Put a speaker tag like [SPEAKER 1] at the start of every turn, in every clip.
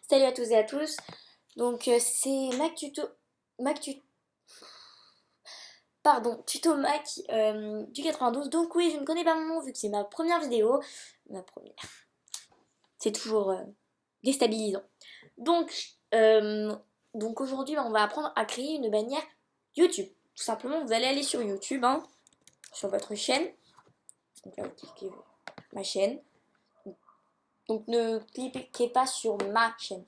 [SPEAKER 1] Salut à tous et à tous. Donc c'est Tuto Mac du 92. Donc oui, je ne connais pas mon nom vu que c'est ma première vidéo. Ma première. C'est toujours déstabilisant. Donc, euh, donc aujourd'hui, on va apprendre à créer une bannière YouTube. Tout simplement, vous allez aller sur YouTube, hein, sur votre chaîne. Donc là, vous cliquez ma chaîne. Donc ne cliquez pas sur ma chaîne.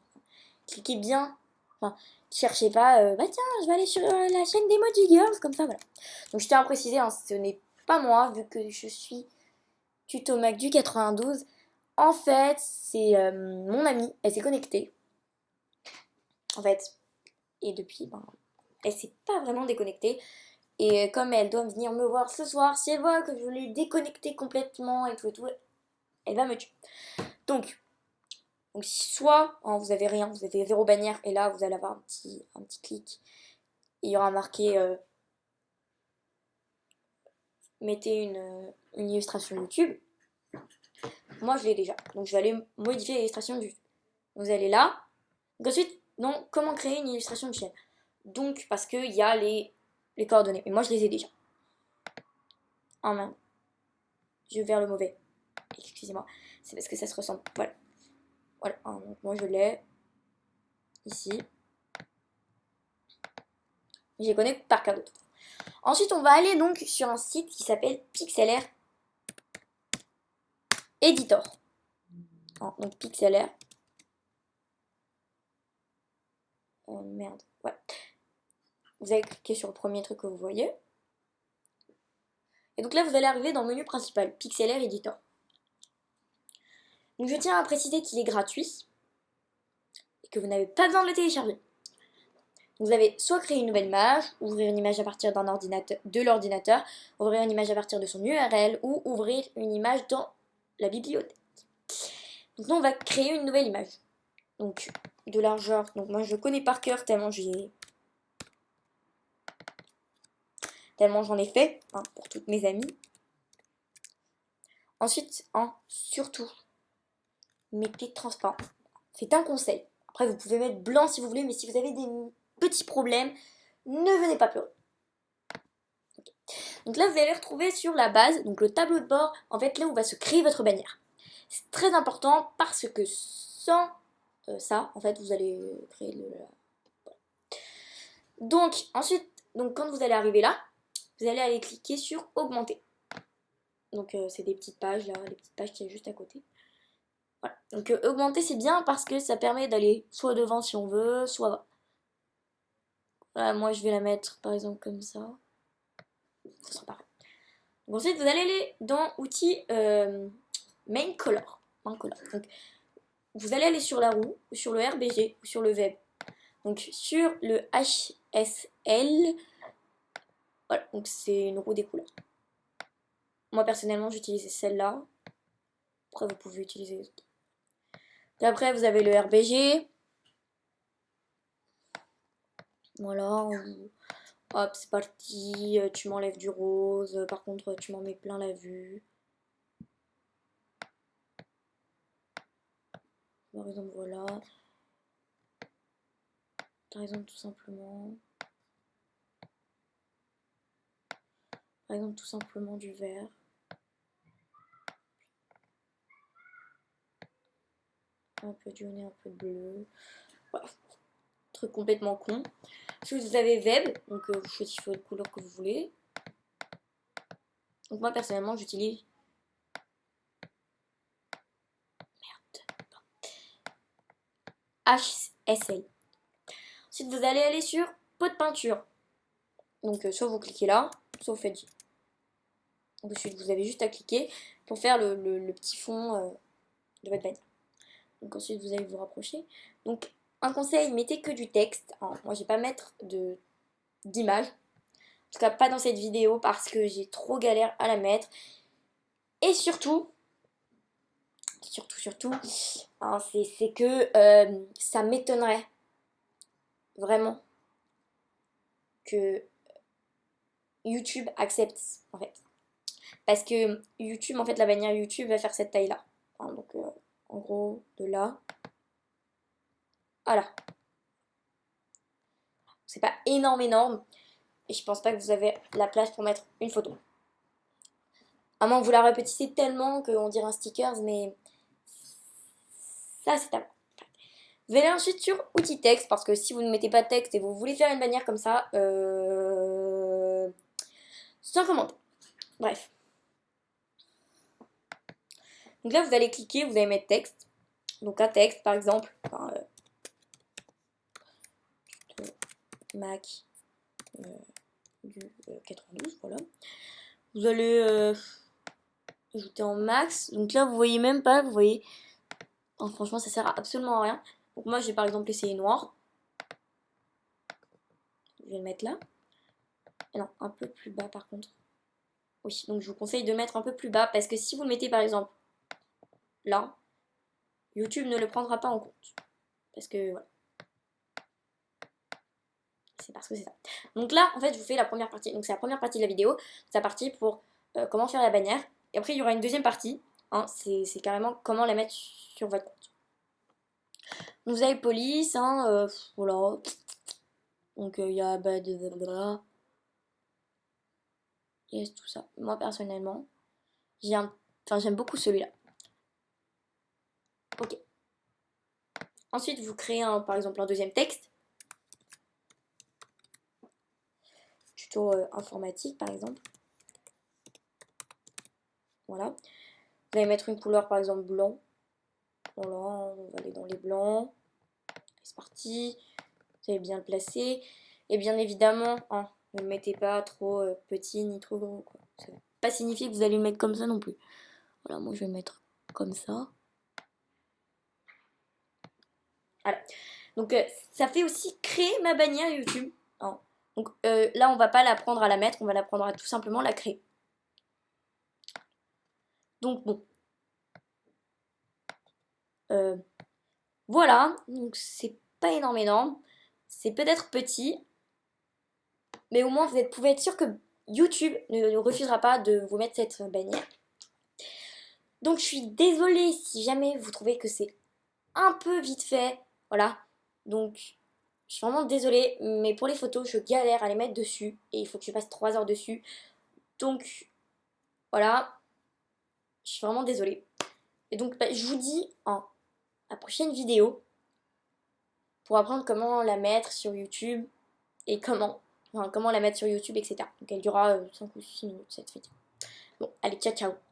[SPEAKER 1] Cliquez bien. Enfin, cherchez pas, bah tiens, je vais aller sur la chaîne d'Emoji Girls, comme ça, voilà. Donc je tiens à préciser, hein, ce n'est pas moi, vu que je suis Tutomac du 92. En fait, c'est mon amie, elle s'est connectée. En fait, et depuis, ben, elle s'est pas vraiment déconnectée. Et comme elle doit venir me voir ce soir, si elle voit que je l'ai déconnectée complètement et tout, elle va me tuer. Donc soit hein, vous avez rien, vous avez zéro bannière, et là vous allez avoir un petit clic. Il y aura marqué mettez une illustration YouTube. Moi je l'ai déjà. Donc je vais aller modifier l'illustration du. Vous allez là. Donc ensuite, non, comment créer une illustration de chaîne. Donc parce qu'il y a les coordonnées. Mais moi je les ai déjà. En main. Je vais vers le mauvais. Excusez-moi. C'est parce que ça se ressemble. Voilà. Voilà. Donc moi je l'ai. Ici. Je les connais par cœur d'autres. Ensuite, on va aller donc sur un site qui s'appelle Pixlr Editor. Donc Pixlr. Oh merde. Ouais. Vous allez cliquer sur le premier truc que vous voyez. Et donc là, vous allez arriver dans le menu principal, Pixlr Editor. Donc je tiens à préciser qu'il est gratuit et que vous n'avez pas besoin de le télécharger. Vous avez soit créer une nouvelle image, ouvrir une image à partir de l'ordinateur, ouvrir une image à partir de son URL ou ouvrir une image dans la bibliothèque. Donc nous, on va créer une nouvelle image. Donc de largeur, donc moi je connais par cœur tellement j'en ai fait hein, pour toutes mes amies. Ensuite, surtout, mettez transparent. C'est un conseil. Après, vous pouvez mettre blanc si vous voulez, mais si vous avez des petits problèmes, ne venez pas pleurer. Okay. Donc là, vous allez retrouver sur la base, donc le tableau de bord, en fait, là où va se créer votre bannière. C'est très important parce que sans ça, en fait, vous allez créer le... Donc, ensuite, quand vous allez arriver là, vous allez aller cliquer sur augmenter. Donc, c'est des petites pages là, les petites pages qui est juste à côté. Voilà. Donc augmenter c'est bien parce que ça permet d'aller soit devant si on veut, soit... Voilà, moi je vais la mettre par exemple comme ça. Ça sera pareil. Donc, ensuite vous allez aller dans outils main color. Donc, vous allez aller sur la roue, ou sur le RBG, ou sur le web. Donc sur le HSL, voilà, donc c'est une roue des couleurs. Moi personnellement j'utilisais celle-là. Après vous pouvez utiliser les autres. Et après vous avez le RBG. Voilà, hop, c'est parti, tu m'enlèves du rose, par contre tu m'en mets plein la vue. Par exemple, voilà. Par exemple, tout simplement. Par exemple, tout simplement du vert. Un peu de jaune et un peu de bleu. Voilà. Truc complètement con. Ensuite, vous avez Web, donc vous choisissez votre couleur que vous voulez. Donc moi personnellement j'utilise HSL. Ensuite vous allez aller sur pot de peinture. Donc soit vous cliquez là, soit vous faites J. Ensuite vous avez juste à cliquer pour faire le petit fond de votre bannière. Donc ensuite vous allez vous rapprocher. Donc un conseil, mettez que du texte. Alors, moi je vais pas mettre d'image. En tout cas pas dans cette vidéo parce que j'ai trop galère à la mettre. Et surtout, hein, c'est que ça m'étonnerait vraiment que YouTube accepte en fait. Parce que YouTube, en fait, la bannière YouTube va faire cette taille là. Hein, donc en gros, de là Voilà. C'est pas énorme. Et je pense pas que vous avez la place pour mettre une photo. À moins que vous la répétissez tellement qu'on dirait un stickers, mais ça c'est à vous. Vous allez ensuite sur outils texte, parce que si vous ne mettez pas de texte et vous voulez faire une bannière comme ça, sans commentaire. Bref. Donc là, vous allez cliquer, vous allez mettre texte. Donc un texte, par exemple. Enfin, Mac du 92, voilà. Vous allez ajouter en max. Donc là, vous voyez même pas, vous voyez. Oh, franchement, ça sert à absolument à rien. Donc moi, j'ai par exemple essayé noir. Je vais le mettre là. Et non, un peu plus bas par contre. Oui, donc je vous conseille de mettre un peu plus bas parce que si vous le mettez par exemple là, YouTube ne le prendra pas en compte. Parce que voilà. C'est parce que c'est ça. Donc là, en fait, je vous fais la première partie. Donc c'est la première partie de la vidéo. C'est la partie pour comment faire la bannière. Et après, il y aura une deuxième partie. Hein, c'est carrément comment la mettre sur votre compte. Donc vous avez police, hein, voilà. Donc il y a yes, tout ça. Moi personnellement, j'aime beaucoup celui-là. Ok. Ensuite, vous créez par exemple un deuxième texte. Tuto informatique par exemple. Voilà. Vous allez mettre une couleur par exemple blanc. Voilà, on va aller dans les blancs. C'est parti. Vous allez bien le placer. Et bien évidemment, hein, ne le mettez pas trop petit ni trop gros. Quoi. Ça ne veut pas signifier que vous allez le mettre comme ça non plus. Voilà, moi je vais le mettre comme ça. Voilà. Donc ça fait aussi créer ma bannière YouTube. Hein. Donc là, on va pas l'apprendre à la mettre, on va l'apprendre à tout simplement la créer. Donc bon. Voilà, donc c'est pas énorme. C'est peut-être petit, mais au moins vous pouvez être sûr que YouTube ne refusera pas de vous mettre cette bannière. Donc je suis désolée si jamais vous trouvez que c'est un peu vite fait. Voilà. Donc je suis vraiment désolée, mais pour les photos, je galère à les mettre dessus. Et il faut que je passe 3 heures dessus. Donc voilà. Je suis vraiment désolée. Et donc je vous dis en la prochaine vidéo pour apprendre comment la mettre sur YouTube et comment la mettre sur YouTube, etc. Donc elle durera 5 ou 6 minutes cette vidéo. Bon, allez, ciao ciao.